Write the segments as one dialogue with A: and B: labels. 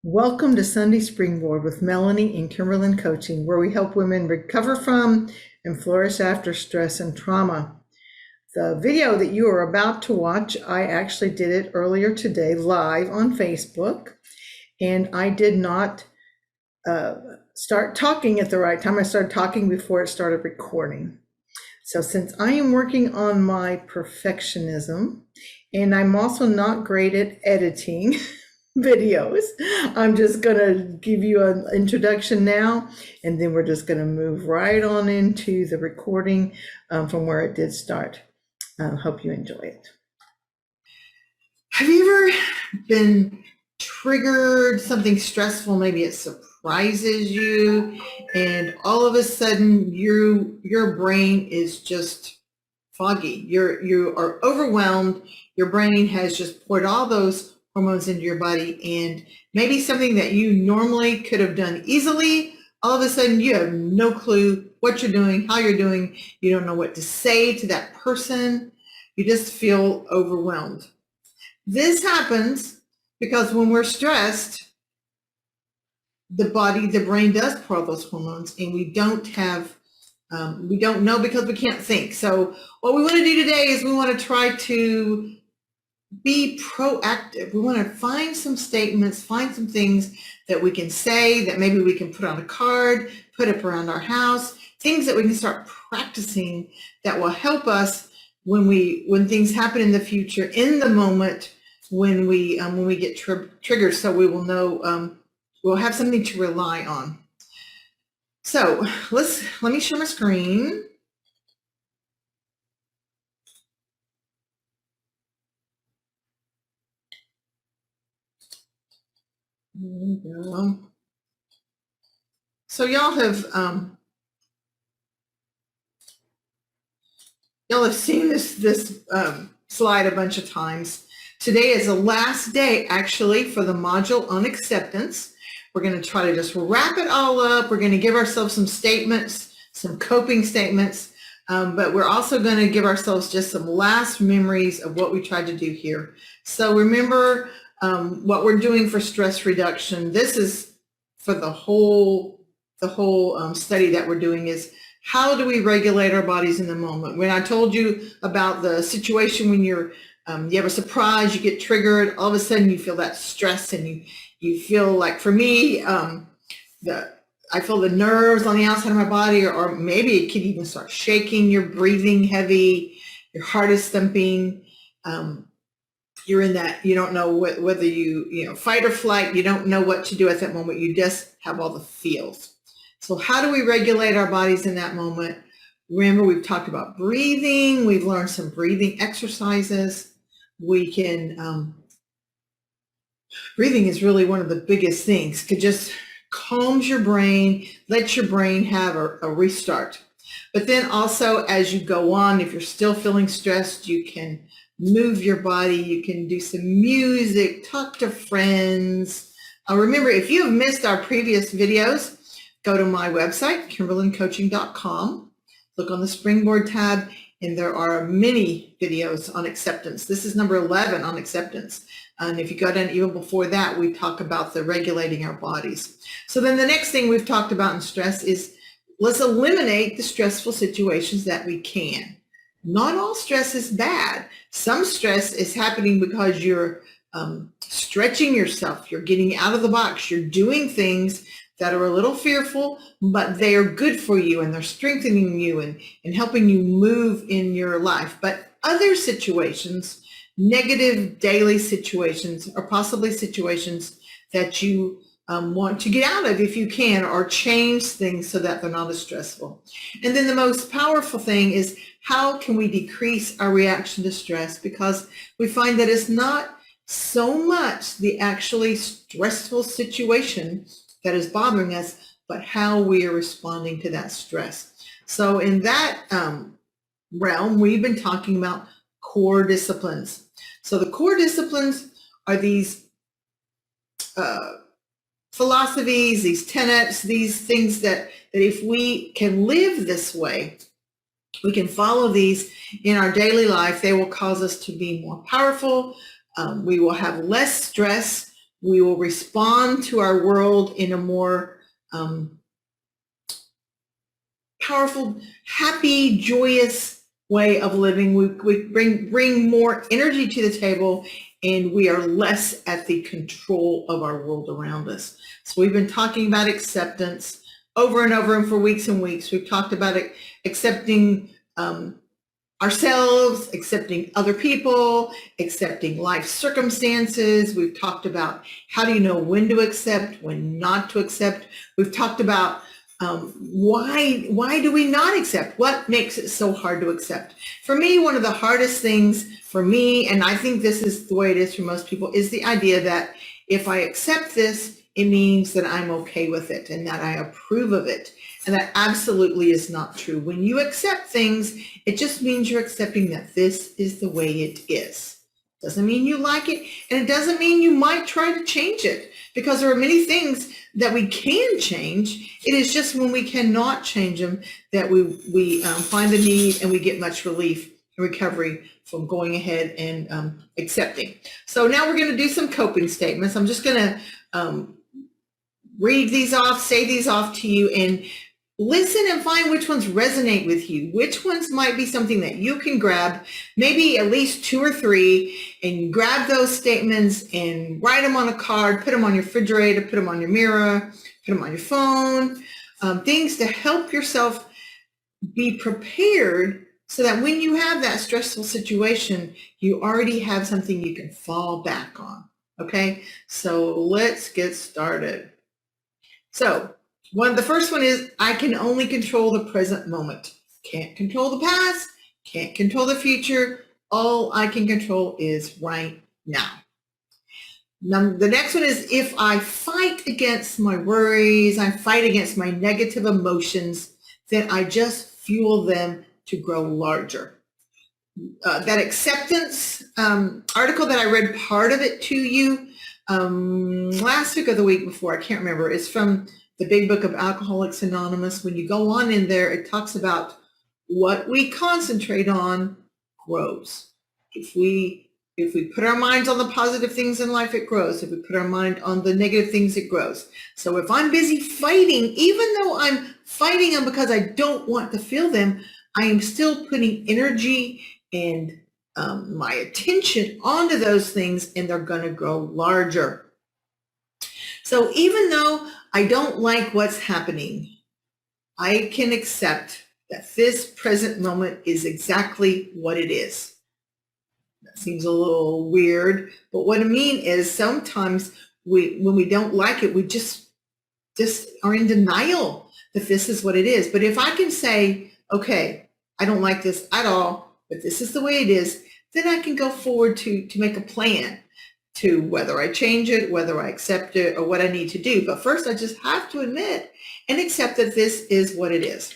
A: Welcome to Sunday Springboard with Melanie and Kimberlyn Coaching, where we help women recover from and flourish after stress and trauma. The video that you are about to watch, I actually did it earlier today live on Facebook, and I did not start talking at the right time. I started talking before it started recording. So since I am working on my perfectionism, and I'm also not great at editing videos, I'm just gonna give you an introduction now, and then we're just gonna move right on into the recording from where it did start. Hope you enjoy it. Have you ever been triggered, something stressful, maybe it surprises you, and all of a sudden your brain is just foggy. You are overwhelmed. Your brain has just poured all those hormones into your body, and maybe something that you normally could have done easily, all of a sudden you have no clue what you're doing, how you're doing. You don't know what to say to that person. You just feel overwhelmed. This happens because when we're stressed, the brain does pour those hormones, and we don't know because we can't think. So what we want to do today is we want to try to be proactive. We want to find some statements, find some things that we can say that maybe we can put on a card, put up around our house, things that we can start practicing that will help us when things happen in the future, in the moment, when we get triggered, so we will know, we'll have something to rely on. So let me share my screen. There we go. So y'all have seen this slide a bunch of times. Today is the last day actually for the module on acceptance. We're going to try to just wrap it all up. We're going to give ourselves some statements, some coping statements, but we're also going to give ourselves just some last memories of what we tried to do here. So remember what we're doing for stress reduction. This is for the whole study that we're doing is how do we regulate our bodies in the moment? When I told you about the situation when you have a surprise, you get triggered, all of a sudden you feel that stress, and you feel like, for me, I feel the nerves on the outside of my body, or maybe it could even start shaking. You're breathing heavy, your heart is thumping. You're in that, you don't know whether you fight or flight. You don't know what to do at that moment. You just have all the feels. So how do we regulate our bodies in that moment? Remember, we've talked about breathing. We've learned some breathing exercises. We can, breathing is really one of the biggest things. It just calms your brain, lets your brain have a restart. But then also, as you go on, if you're still feeling stressed, you can move your body. You can do some music, talk to friends. Remember, if you have missed our previous videos, go to my website, kimberlyncoaching.com. Look on the Springboard tab, and there are many videos on acceptance. This is number 11 on acceptance. And if you go down even before that, we talk about the regulating our bodies. So then the next thing we've talked about in stress is let's eliminate the stressful situations that we can. Not all stress is bad. Some stress is happening because you're stretching yourself. You're getting out of the box. You're doing things that are a little fearful, but they are good for you, and they're strengthening you and helping you move in your life. But other situations, negative daily situations, or possibly situations that you want to get out of if you can, or change things so that they're not as stressful. And then the most powerful thing is, how can we decrease our reaction to stress? Because we find that it's not so much the actually stressful situation that is bothering us, but how we are responding to that stress. So in that realm, we've been talking about core disciplines. So the core disciplines are these philosophies, these tenets, these things that if we can live this way, we can follow these in our daily life, they will cause us to be more powerful. We will have less stress. We will respond to our world in a more powerful, happy, joyous way of living. We bring more energy to the table, and we are less at the control of our world around us. So we've been talking about acceptance over and over, and for weeks and weeks. We've talked about it, accepting ourselves, accepting other people, accepting life circumstances. We've talked about how do you know when to accept, when not to accept. We've talked about why do we not accept? What makes it so hard to accept? For me, one of the hardest things for me, and I think this is the way it is for most people, is the idea that if I accept this, it means that I'm okay with it and that I approve of it. And that absolutely is not true. When you accept things, it just means you're accepting that this is the way it is. Doesn't mean you like it, and it doesn't mean you might try to change it, because there are many things that we can change. It is just when we cannot change them that we find the need, and we get much relief and recovery from going ahead and accepting. So now we're going to do some coping statements. I'm just going to read these off, say these off to you, and listen and find which ones resonate with you. Which ones might be something that you can grab, maybe at least 2 or 3, and grab those statements and write them on a card, put them on your refrigerator, put them on your mirror, put them on your phone, things to help yourself be prepared so that when you have that stressful situation, you already have something you can fall back on. Okay, so let's get started. So the first one is, I can only control the present moment. Can't control the past, can't control the future. All I can control is right now. Now, the next one is, if I fight against my worries, I fight against my negative emotions, then I just fuel them to grow larger. That acceptance article that I read part of it to you last week or the week before, I can't remember, is from the big book of Alcoholics Anonymous. When you go on in there, it talks about what we concentrate on grows. If we put our minds on the positive things in life, it grows. If we put our mind on the negative things, it grows. So if I'm busy fighting, even though I'm fighting them because I don't want to feel them, I am still putting energy and my attention onto those things, and they're going to grow larger. So even though I don't like what's happening, I can accept that this present moment is exactly what it is. That seems a little weird, but what I mean is sometimes when we don't like it, we just are in denial that this is what it is. But if I can say, okay, I don't like this at all, but this is the way it is, then I can go forward to make a plan to whether I change it, whether I accept it, or what I need to do. But first, I just have to admit and accept that this is what it is.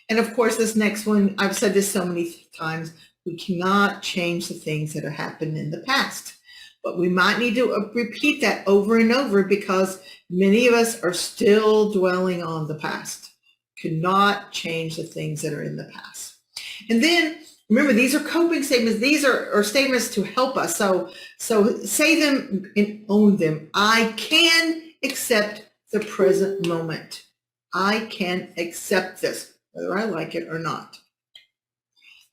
A: And of course, this next one, I've said this so many times, we cannot change the things that have happened in the past. But we might need to repeat that over and over, because many of us are still dwelling on the past. Cannot change the things that are in the past. And then remember, these are coping statements. These are statements to help us. So say them and own them. I can accept the present moment. I can accept this, whether I like it or not.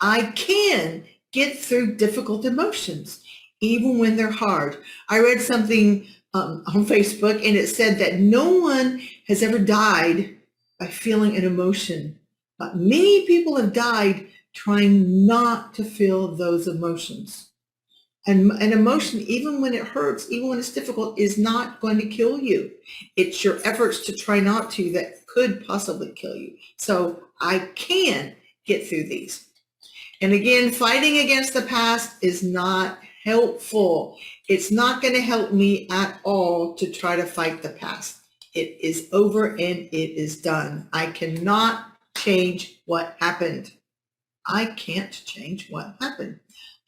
A: I can get through difficult emotions, even when they're hard. I read something on Facebook, and it said that no one has ever died by feeling an emotion, but many people have died trying not to feel those emotions. And an emotion, even when it hurts, even when it's difficult, is not going to kill you. It's your efforts to try not to that could possibly kill you. So I can get through these. And again, fighting against the past is not helpful. It's not going to help me at all to try to fight the past. It is over and it is done. I cannot change what happened. I can't change what happened.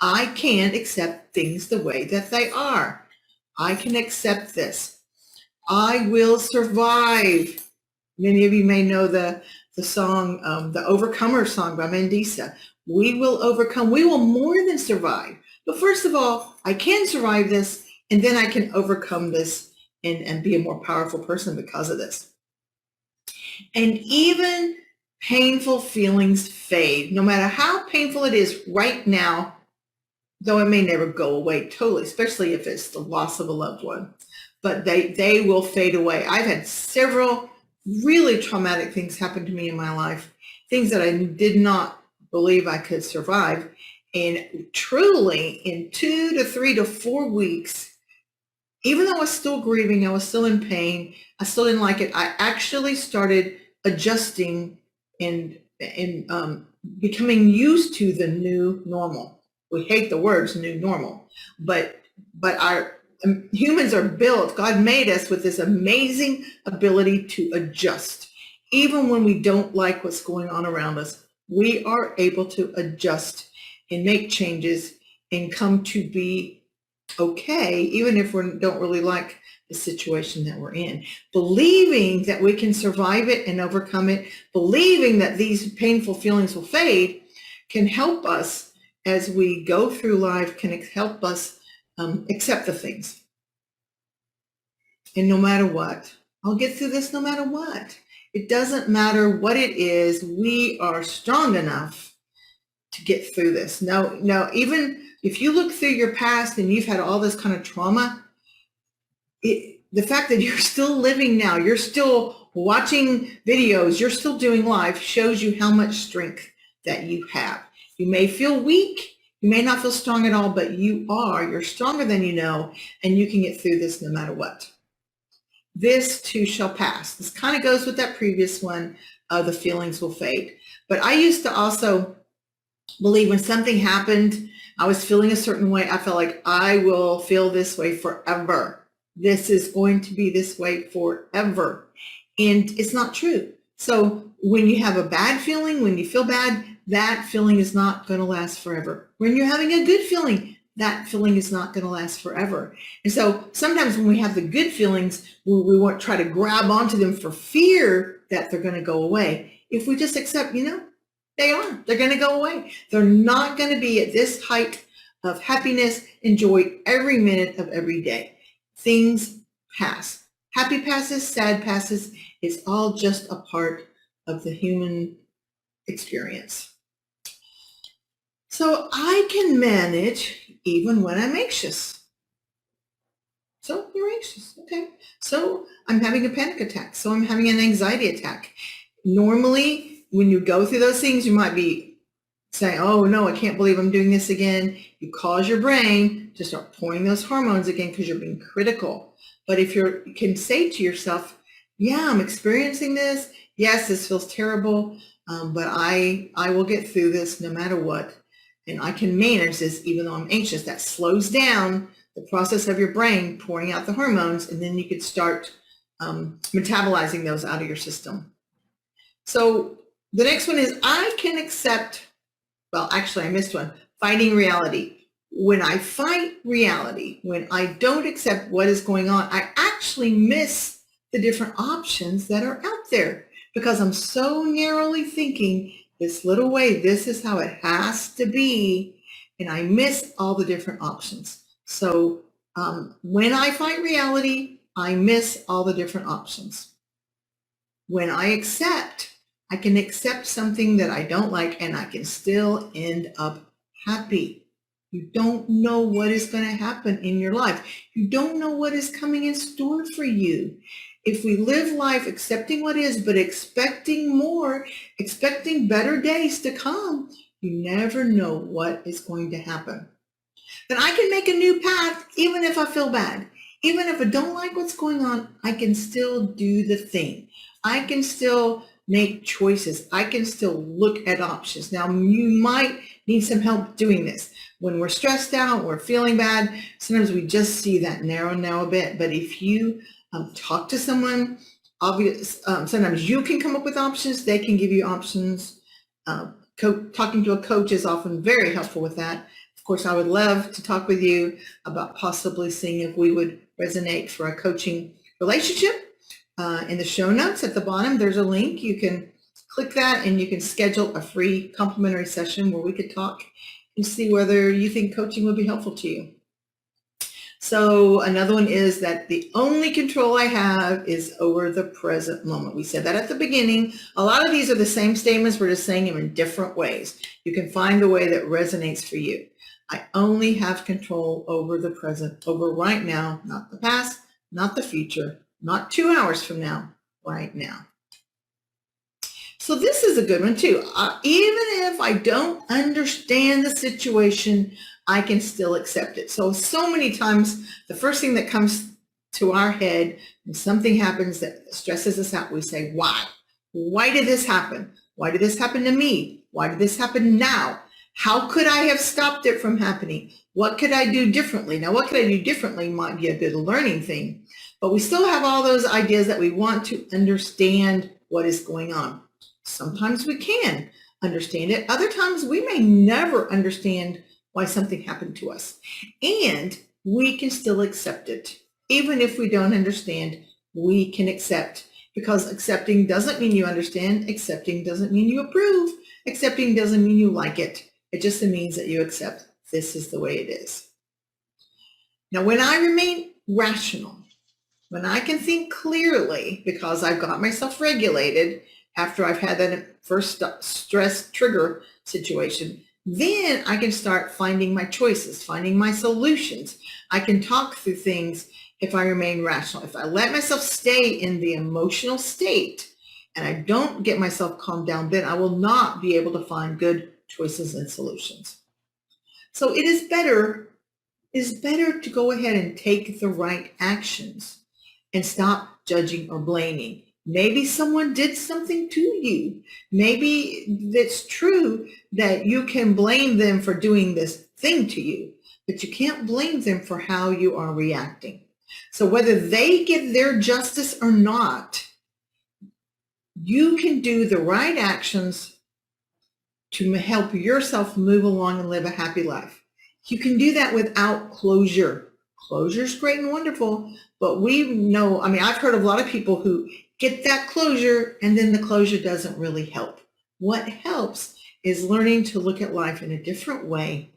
A: I can accept things the way that they are. I can accept this. I will survive. Many of you may know the song, the Overcomer song by Mandisa. We will overcome. We will more than survive. But first of all, I can survive this, And then I can overcome this and be a more powerful person because of this. And even painful feelings fade, no matter how painful it is right now, though it may never go away totally, especially if it's the loss of a loved one. But they will fade away. I've had several really traumatic things happen to me in my life, things that I did not believe I could survive. And truly, in 2 to 3 to 4 weeks, even though I was still grieving, I was still in pain, I still didn't like it, I actually started adjusting and becoming used to the new normal. We hate the words new normal, but our humans are built, God made us with this amazing ability to adjust. Even when we don't like what's going on around us, we are able to adjust and make changes and come to be okay, even if we don't really like the situation that we're in. Believing that we can survive it and overcome it, believing that these painful feelings will fade, can help us as we go through life, can help us accept the things. And no matter what, I'll get through this no matter what. It doesn't matter what it is, we are strong enough to get through this. No, even if you look through your past and you've had all this kind of trauma, the fact that you're still living now, you're still watching videos, you're still doing life, shows you how much strength that you have. You may feel weak, you may not feel strong at all, but you're stronger than you know, and you can get through this no matter what. This too shall pass. This kind of goes with that previous one, the feelings will fade. But I used to also believe when something happened, I was feeling a certain way, I felt like I will feel this way forever. This is going to be this way forever. And it's not true. So when you have a bad feeling, when you feel bad, that feeling is not going to last forever. When you're having a good feeling, that feeling is not going to last forever. And so sometimes when we have the good feelings, we want to try to grab onto them for fear that they're going to go away. If we just accept, they're going to go away. They're not going to be at this height of happiness and joy every minute of every day. Things pass. Happy passes, sad passes. It's all just a part of the human experience. So I can manage even when I'm anxious. So you're anxious, okay. So I'm having a panic attack. So I'm having an anxiety attack. Normally, when you go through those things, you might be saying, oh no, I can't believe I'm doing this again. You cause your brain to start pouring those hormones again because you're being critical. But if you can say to yourself, yeah, I'm experiencing this. Yes, this feels terrible, but I will get through this no matter what. And I can manage this even though I'm anxious. That slows down the process of your brain pouring out the hormones, and then you could start metabolizing those out of your system. So the next one is I can accept, well, actually I missed one, fighting reality. When I fight reality, when I don't accept what is going on, I actually miss the different options that are out there because I'm so narrowly thinking this little way, this is how it has to be, and I miss all the different options. So when I fight reality, I miss all the different options. When I can accept something that I don't like and I can still end up happy. You don't know what is going to happen in your life. You don't know what is coming in store for you. If we live life accepting what is, but expecting more, expecting better days to come, you never know what is going to happen. Then I can make a new path even if I feel bad. Even if I don't like what's going on, I can still do the thing. I can still make choices. I can still look at options. Now, you might need some help doing this. When we're stressed out, we're feeling bad, sometimes we just see that narrow a bit. But if you talk to someone, sometimes you can come up with options. They can give you options. Talking to a coach is often very helpful with that. Of course, I would love to talk with you about possibly seeing if we would resonate for a coaching relationship. In the show notes at the bottom, there's a link. You can click that and you can schedule a free complimentary session where we could talk and see whether you think coaching would be helpful to you. So another one is that the only control I have is over the present moment. We said that at the beginning. A lot of these are the same statements. We're just saying them in different ways. You can find the way that resonates for you. I only have control over the present, over right now, not the past, not the future, not 2 hours from now, right now. So this is a good one too. Even if I don't understand the situation, I can still accept it. So many times, the first thing that comes to our head when something happens that stresses us out, we say, why? Why did this happen? Why did this happen to me? Why did this happen now? How could I have stopped it from happening? What could I do differently? Now, what could I do differently might be a good learning thing, but we still have all those ideas that we want to understand what is going on. Sometimes we can understand it. Other times we may never understand why something happened to us. And we can still accept it. Even if we don't understand, we can accept, because accepting doesn't mean you understand. Accepting doesn't mean you approve. Accepting doesn't mean you like it. It just means that you accept this is the way it is. Now, when I remain rational, when I can think clearly because I've got myself regulated after I've had that first stress trigger situation, then I can start finding my choices, finding my solutions. I can talk through things if I remain rational. If I let myself stay in the emotional state and I don't get myself calmed down, then I will not be able to find good choices and solutions. So it is better to go ahead and take the right actions and stop judging or blaming. Maybe someone did something to you. Maybe it's true that you can blame them for doing this thing to you, but you can't blame them for how you are reacting. So whether they get their justice or not, you can do the right actions to help yourself move along and live a happy life. You can do that without closure. Closure is great and wonderful, but we know, I've heard of a lot of people who get that closure and then the closure doesn't really help. What helps is learning to look at life in a different way,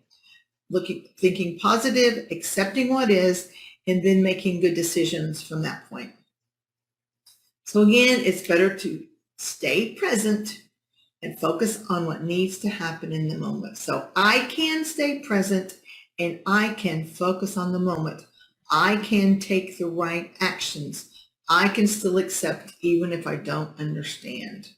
A: thinking positive, accepting what is, and then making good decisions from that point. So again, it's better to stay present and focus on what needs to happen in the moment. So I can stay present and I can focus on the moment. I can take the right actions. I can still accept even if I don't understand.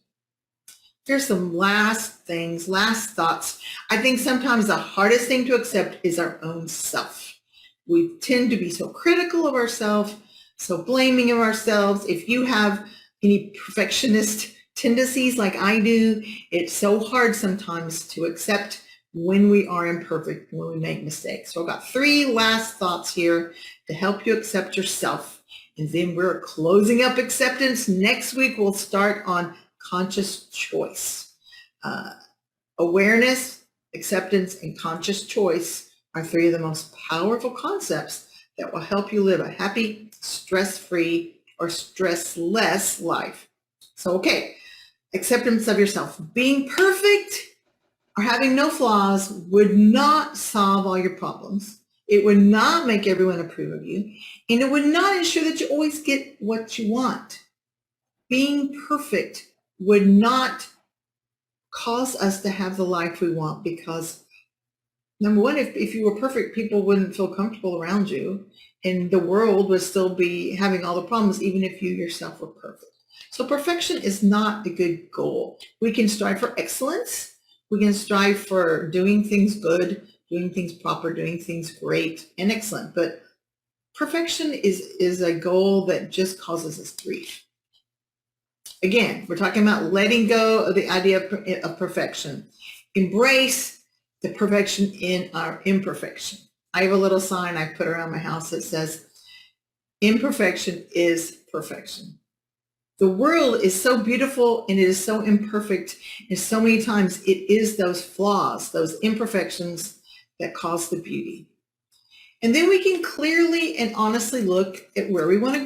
A: Here's some last thoughts. I think sometimes the hardest thing to accept is our own self. We tend to be so critical of ourselves, so blaming of ourselves. If you have any perfectionist tendencies like I do, it's so hard sometimes to accept when we are imperfect, when we make mistakes. So I've got 3 last thoughts here to help you accept yourself. And then we're closing up acceptance. Next week, we'll start on conscious choice. Awareness, acceptance, and conscious choice are 3 of the most powerful concepts that will help you live a happy, stress-free, or stressless life. So, okay, acceptance of yourself. Being perfect or having no flaws would not solve all your problems. It would not make everyone approve of you, and it would not ensure that you always get what you want. Being perfect would not cause us to have the life we want, because number one, if you were perfect, people wouldn't feel comfortable around you, and the world would still be having all the problems, even if you yourself were perfect. So perfection is not a good goal. We can strive for excellence. We can strive for doing things good, doing things proper, doing things great and excellent. But perfection is a goal that just causes us grief. Again, we're talking about letting go of the idea of perfection. Embrace the perfection in our imperfection. I have a little sign I put around my house that says, imperfection is perfection. The world is so beautiful and it is so imperfect, and so many times it is those flaws, those imperfections that cause the beauty. And then we can clearly and honestly look at where we want to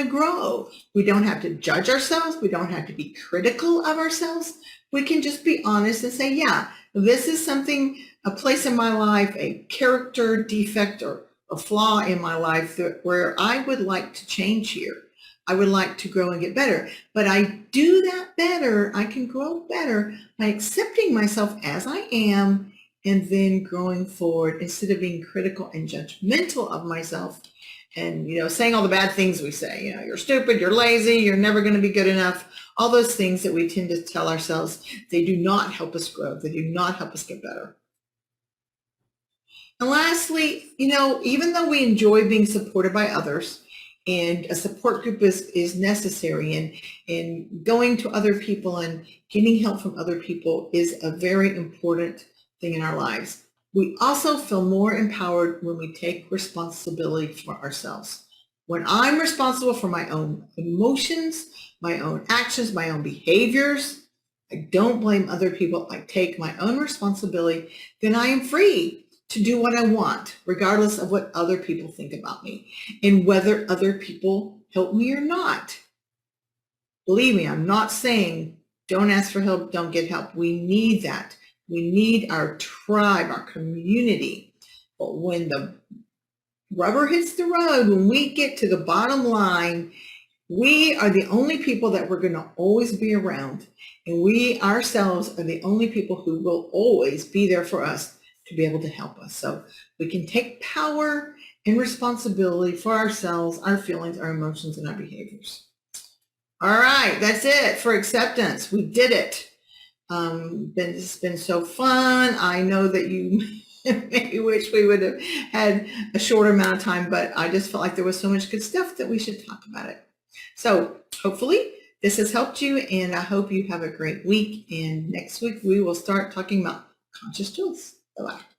A: grow. We don't have to judge ourselves. We don't have to be critical of ourselves. We can just be honest and say, yeah, this is something, a place in my life, a character defect or a flaw in my life where I would like to change here. I would like to grow and get better, but I do that better. I can grow better by accepting myself as I am and then growing forward instead of being critical and judgmental of myself and, saying all the bad things we say, you're stupid, you're lazy, you're never going to be good enough. All those things that we tend to tell ourselves, they do not help us grow. They do not help us get better. And lastly, even though we enjoy being supported by others, and a support group is necessary, and going to other people and getting help from other people is a very important thing in our lives. We also feel more empowered when we take responsibility for ourselves. When I'm responsible for my own emotions, my own actions, my own behaviors, I don't blame other people, I take my own responsibility, then I am free to do what I want, regardless of what other people think about me and whether other people help me or not. Believe me, I'm not saying don't ask for help, don't get help. We need that. We need our tribe, our community. But when the rubber hits the road, when we get to the bottom line, we are the only people that we're going to always be around. And we ourselves are the only people who will always be there for us to be able to help us. So we can take power and responsibility for ourselves, our feelings, our emotions, and our behaviors. All right, that's it for acceptance. We did it. It's been so fun. I know that you maybe wish we would have had a shorter amount of time, but I just felt like there was so much good stuff that we should talk about it. So hopefully this has helped you, and I hope you have a great week. And next week we will start talking about conscious choice. Bye-bye.